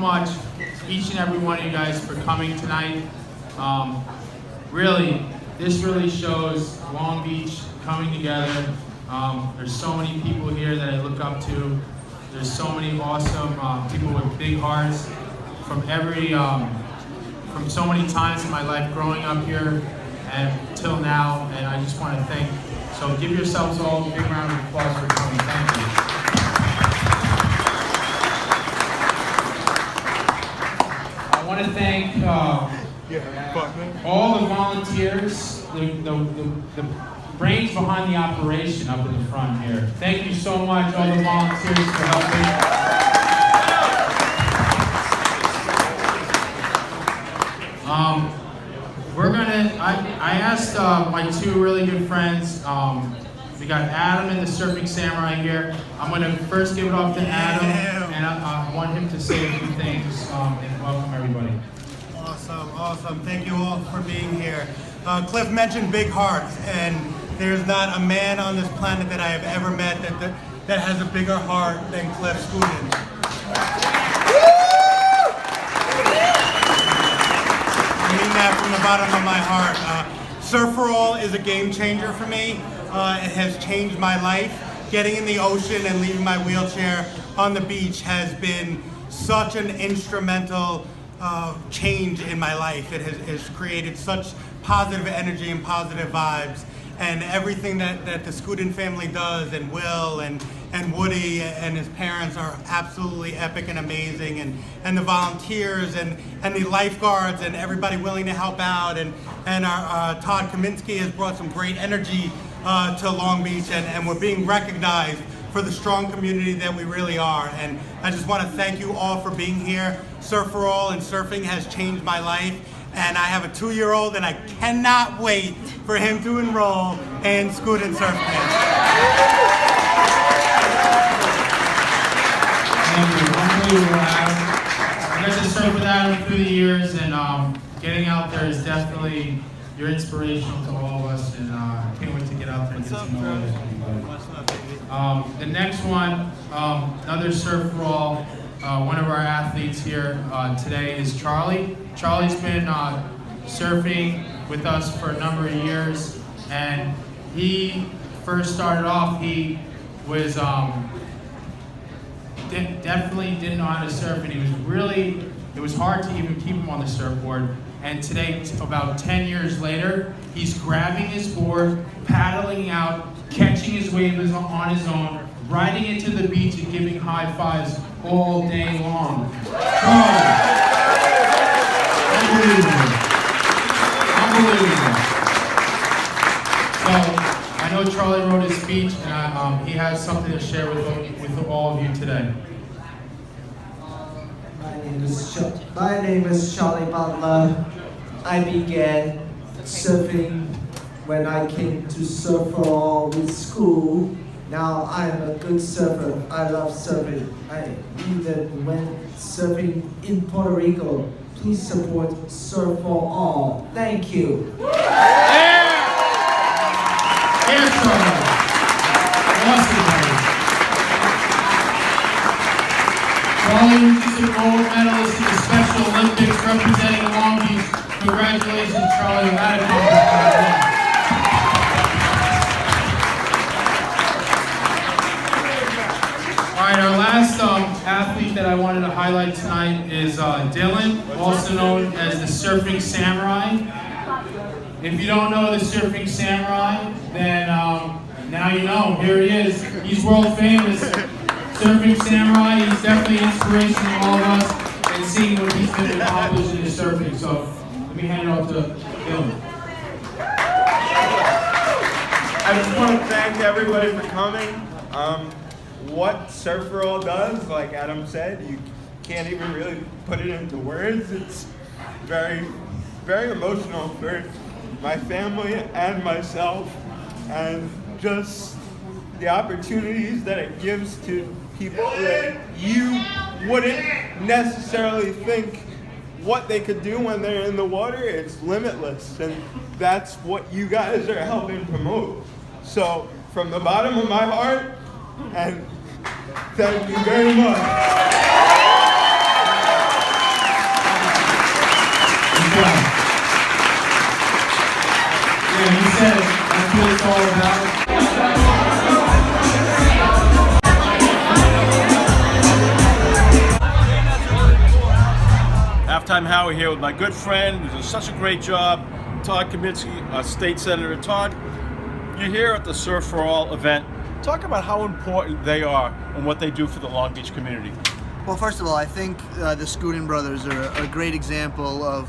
much, each and every one of you guys, for coming tonight. Really, this really shows Long Beach coming together. There's so many people here that I look up to. There's so many awesome people with big hearts from from so many times in my life growing up here and till now, and I just want to thank. So give yourselves all a big round of applause for coming. Thank you. I want to thank all the volunteers, the brains behind the operation up in the front here. Thank you so much, all the volunteers, for helping. I asked my two really good friends, we got Adam and the Surfing Samurai here. I'm going to first give it off to Adam, and I want him to say a few things and welcome everybody. Awesome. Thank you all for being here. Cliff mentioned big hearts, and there's not a man on this planet that I have ever met that has a bigger heart than Cliff Scudin. I mean that from the bottom of my heart. Surf for All is a game changer for me. It has changed my life. Getting in the ocean and leaving my wheelchair on the beach has been such an instrumental change in my life. It has created such positive energy and positive vibes. And everything that the Scudin family does, and Will and Woody and his parents, are absolutely epic and amazing. And the volunteers and the lifeguards and everybody willing to help out. And our Todd Kaminsky has brought some great energy to Long Beach, and we're being recognized for the strong community that we really are. And I just want to thank you all for being here. Surf for All and surfing has changed my life. And I have a 2-year-old, and I cannot wait for him to enroll in Scudin Surf Camp. Thank you. Unbelievable, Adam. I got to surf with Adam through the years, and getting out there is definitely, you're inspirational to all of us, and I can't wait to get out there and get to know everybody. What's up, baby? The next one, another Surf for All, one of our athletes here today is Charlie. Charlie's been surfing with us for a number of years, and he first started off, he was definitely didn't know how to surf, and it was hard to even keep him on the surfboard. And today, about 10 years later, he's grabbing his board, paddling out, catching his waves on his own, riding into the beach and giving high fives all day long. Charlie. Unbelievable. So, I know Charlie wrote his speech, and he has something to share with all of you today. My name is Charlie Butler. I began surfing when I came to Surf for All with school. Now I'm a good surfer. I love surfing. I even went surfing in Puerto Rico. Please support Surf for All. Thank you. Charlie is a gold medalist in the Special Olympics representing Long Beach. Congratulations, Charlie. On that accomplishment. All right, our last athlete that I wanted to highlight tonight is Dylan, also known as the Surfing Samurai. If you don't know the Surfing Samurai, then now you know. Here he is. He's world famous. Surfing Samurai. He's definitely inspiration to all of us and seeing what he's been accomplished in his surfing. So let me hand it off to Dylan. I just want to thank everybody for coming. What Surf for All does, like Adam said, you can't even really put it into words. It's very, very emotional for my family and myself, and just the opportunities that it gives to people that you wouldn't necessarily think what they could do when they're in the water. It's limitless, and that's what you guys are helping promote. So from the bottom of my heart, and thank you very much. That's what it's all about. Halftime Howie here with my good friend who does such a great job, Todd Kaminsky, State Senator. Todd, you're here at the Surf for All event. Talk about how important they are and what they do for the Long Beach community. Well, first of all, I think the Scudin brothers are a great example of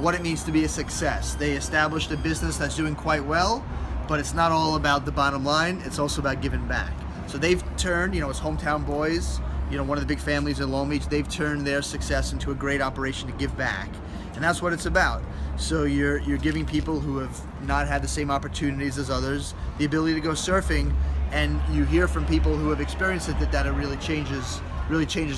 what it means to be a success. They established a business that's doing quite well, but it's not all about the bottom line, it's also about giving back. So they've turned, as hometown boys, one of the big families in Long Beach, they've turned their success into a great operation to give back. And that's what it's about. So you're giving people who have not had the same opportunities as others the ability to go surfing, and you hear from people who have experienced it that it really changes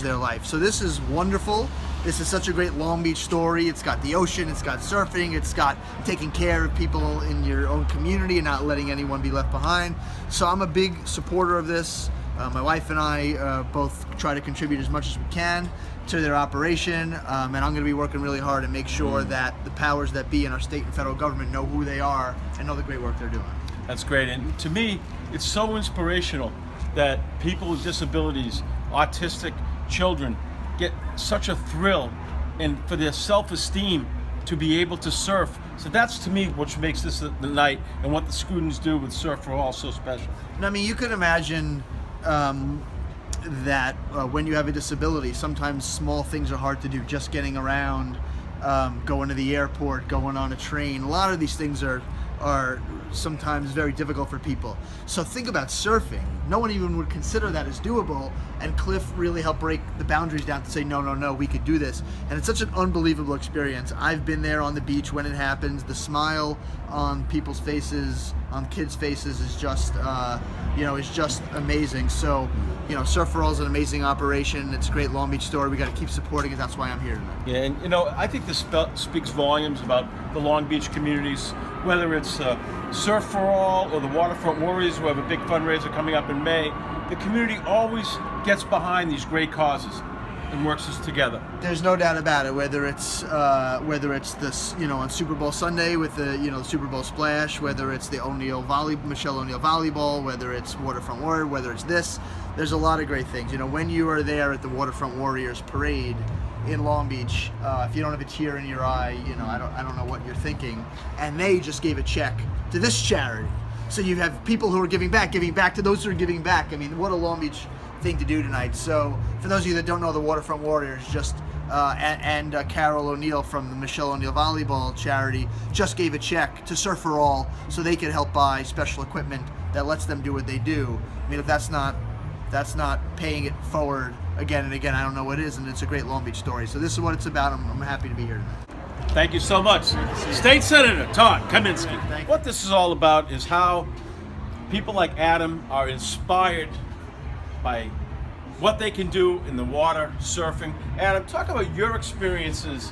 their life. So this is wonderful. This is such a great Long Beach story. It's got the ocean, it's got surfing, it's got taking care of people in your own community and not letting anyone be left behind. So I'm a big supporter of this. My wife and I both try to contribute as much as we can to their operation, and I'm going to be working really hard to make sure that the powers that be in our state and federal government know who they are and know the great work they're doing. That's great. And to me, it's so inspirational that people with disabilities, autistic children, get such a thrill and for their self-esteem to be able to surf. So that's, to me, what makes this the night and what the students do with Surf for All so special. And I mean, you can imagine that when you have a disability, sometimes small things are hard to do. Just getting around, going to the airport, going on a train. A lot of these things are sometimes very difficult for people. So think about surfing. No one even would consider that as doable, and Cliff really helped break the boundaries down to say, no, we could do this. And it's such an unbelievable experience. I've been there on the beach when it happens. The smile on people's faces, on kids' faces is just, is just amazing. So, Surf for All is an amazing operation. It's a great Long Beach story. We got to keep supporting it. That's why I'm here tonight. Yeah, and I think this speaks volumes about the Long Beach communities, whether it's Surf for All or the Waterfront Warriors, who have a big fundraiser coming up in May. The community always gets behind these great causes and works us together. There's no doubt about it. Whether it's this, on Super Bowl Sunday with the Super Bowl Splash, whether it's the Michelle O'Neill volleyball, whether it's Waterfront Warrior, whether it's this, there's a lot of great things. When you are there at the Waterfront Warriors parade in Long Beach, if you don't have a tear in your eye, I don't know what you're thinking. And they just gave a check to this charity. So you have people who are giving back to those who are giving back. I mean, what a Long Beach thing to do tonight. So for those of you that don't know, the Waterfront Warriors and Carol O'Neill from the Michelle O'Neill volleyball charity just gave a check to Surf for All so they could help buy special equipment that lets them do what they do. I mean, if that's not paying it forward again and again, I don't know what is, and it's a great Long Beach story. So this is what it's about. I'm happy to be here tonight. Thank you so much. State Senator Todd Kaminsky. What this is all about is how people like Adam are inspired by what they can do in the water, surfing. Adam, talk about your experiences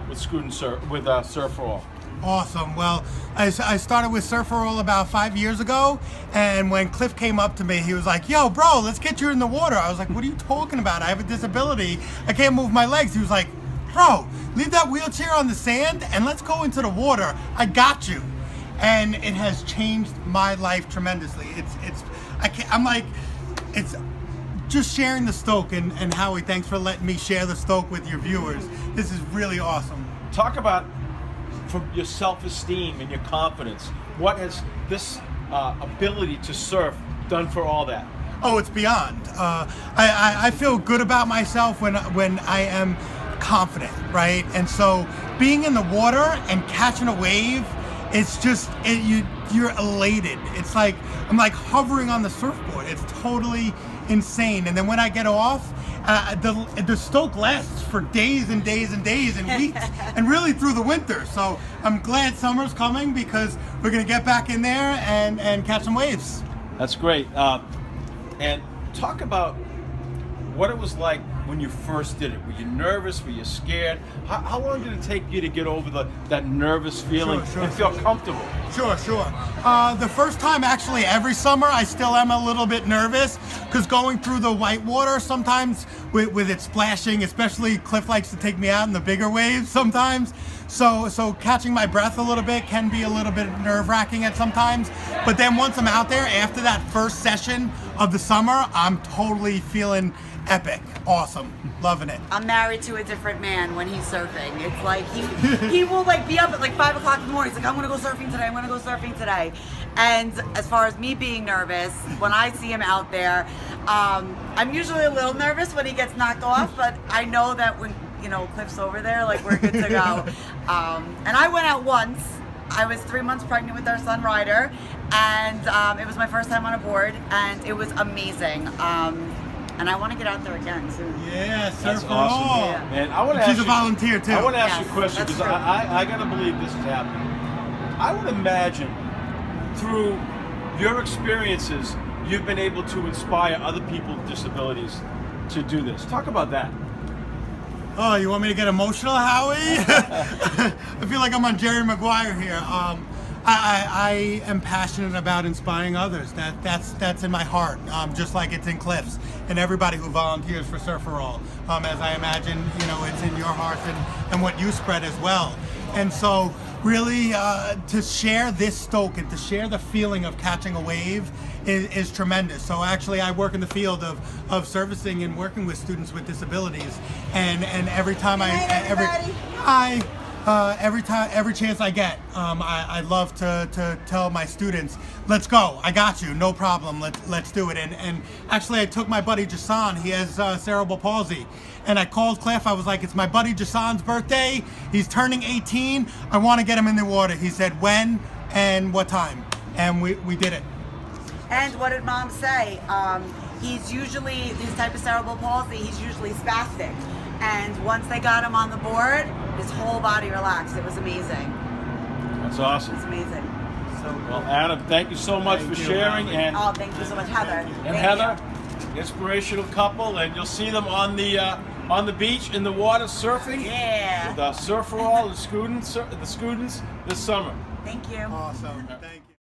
with Surf for All. Awesome. Well, I started with Surf for All about 5 years ago, and when Cliff came up to me, he was like, "Yo, bro, let's get you in the water." I was like, "What are you talking about? I have a disability. I can't move my legs." He was like, "Bro, leave that wheelchair on the sand and let's go into the water. I got you." And it has changed my life tremendously. It's just sharing the stoke, and Howie, thanks for letting me share the stoke with your viewers. This is really awesome. Talk about from your self-esteem and your confidence. What has this ability to surf done for all that? Oh, it's beyond. I feel good about myself when I am confident, right? And so being in the water and catching a wave, it's just you're elated. It's like I'm like hovering on the surfboard. It's totally insane. And then when I get off, the stoke lasts for days and days and days and weeks and really through the winter. So I'm glad summer's coming because we're gonna get back in there and catch some waves. That's great. And talk about what it was like when you first did it. Were you nervous? Were you scared? How long did it take you to get over that nervous feeling and feel comfortable? Sure. The first time, actually, every summer, I still am a little bit nervous because going through the white water sometimes with it splashing, especially Cliff likes to take me out in the bigger waves sometimes. So catching my breath a little bit can be a little bit nerve-wracking at sometimes. But then once I'm out there, after that first session of the summer, I'm totally feeling epic. Awesome. Loving it. I'm married to a different man when he's surfing. It's like he will like be up at like 5 o'clock in the morning. He's like, I'm gonna go surfing today. I'm gonna go surfing today. And as far as me being nervous, when I see him out there, I'm usually a little nervous when he gets knocked off. But I know that when Cliff's over there, like we're good to go. And I went out once. I was 3 months pregnant with our son Ryder, and it was my first time on a board, and it was amazing. And I want to get out there again soon. Yeah, That's surf awesome. all. Yeah. And I want to She's a volunteer too. I want to ask you Yes, a question that's because true. I got to believe this is happening. I would imagine through your experiences, you've been able to inspire other people with disabilities to do this. Talk about that. Oh, you want me to get emotional, Howie? I feel like I'm on Jerry Maguire here. I am passionate about inspiring others. That's in my heart, just like it's in Cliff's and everybody who volunteers for Surf for All. As I imagine, it's in your hearts and what you spread as well. And so, really, to share this stoke and to share the feeling of catching a wave is tremendous. So actually, I work in the field of servicing and working with students with disabilities, and every time every chance I get, I love to tell my students, let's go, I got you, no problem, let's do it. And actually I took my buddy Jason, he has cerebral palsy, and I called Cliff, I was like, it's my buddy Jason's birthday, he's turning 18, I want to get him in the water. He said when and what time, and we did it. And what did Mom say? He's usually, this type of cerebral palsy, he's usually spastic. And once they got him on the board, his whole body relaxed. It was amazing. That's awesome. It's amazing. Well, Adam, thank you so much for sharing. And Thank you so much, Heather. And Heather, inspirational couple, and you'll see them on the beach in the water surfing. Yeah. With Surf for All, the students this summer. Thank you. Awesome, thank you.